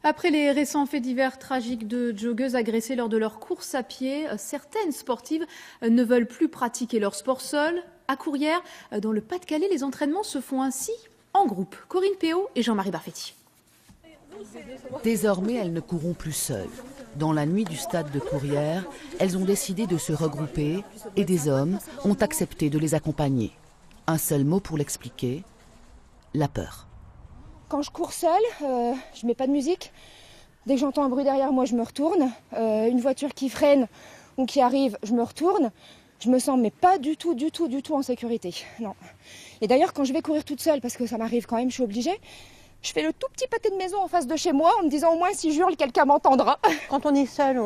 Après les récents faits divers tragiques de joggeuses agressées lors de leur course à pied, certaines sportives ne veulent plus pratiquer leur sport seul. À Courrières, dans le Pas-de-Calais, les entraînements se font ainsi en groupe. Corinne Péot et Jean-Marie Barfetti. Désormais, elles ne courront plus seules. Dans la nuit du stade de Courrières, elles ont décidé de se regrouper et des hommes ont accepté de les accompagner. Un seul mot pour l'expliquer, la peur. Quand je cours seule, je mets pas de musique. Dès que j'entends un bruit derrière moi, je me retourne. Une voiture qui freine ou qui arrive, je me retourne. Je me sens mais pas du tout en sécurité. Non. Et d'ailleurs, quand je vais courir toute seule, parce que ça m'arrive quand même, je suis obligée, je fais le tout petit pâté de maison en face de chez moi en me disant au moins si j'hurle, quelqu'un m'entendra. Quand on est seul,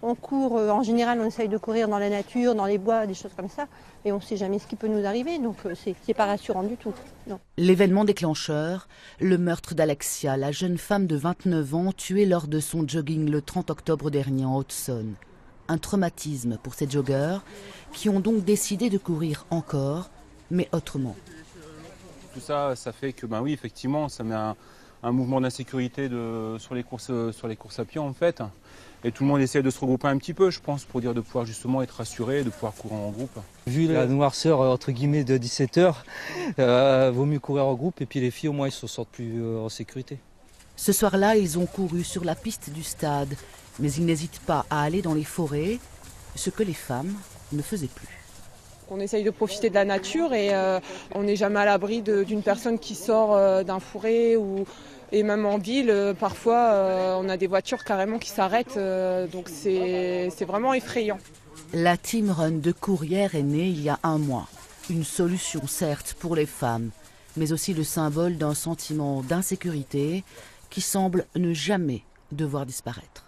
on court, en général on essaye de courir dans la nature, dans les bois, des choses comme ça. Et on ne sait jamais ce qui peut nous arriver, donc c'est pas rassurant du tout. Non. L'événement déclencheur, le meurtre d'Alexia, la jeune femme de 29 ans tuée lors de son jogging le 30 octobre dernier en Haute-Saône. Un traumatisme pour ces joggeurs qui ont donc décidé de courir encore, mais autrement. Tout ça, ça fait que, oui, effectivement, ça met un mouvement d'insécurité sur les courses à pied, en fait. Et tout le monde essaie de se regrouper un petit peu, je pense, pour dire de pouvoir justement être rassuré, de pouvoir courir en groupe. Vu la noirceur, entre guillemets, de 17h, vaut mieux courir en groupe. Et puis les filles, au moins, ils se sentent plus en sécurité. Ce soir-là, ils ont couru sur la piste du stade. Mais ils n'hésitent pas à aller dans les forêts, ce que les femmes ne faisaient plus. On essaye de profiter de la nature et on n'est jamais à l'abri d'une personne qui sort d'un fourré et même en ville, parfois on a des voitures carrément qui s'arrêtent, donc c'est vraiment effrayant. La Team Run de Courrières est née il y a un mois. Une solution certes pour les femmes, mais aussi le symbole d'un sentiment d'insécurité qui semble ne jamais devoir disparaître.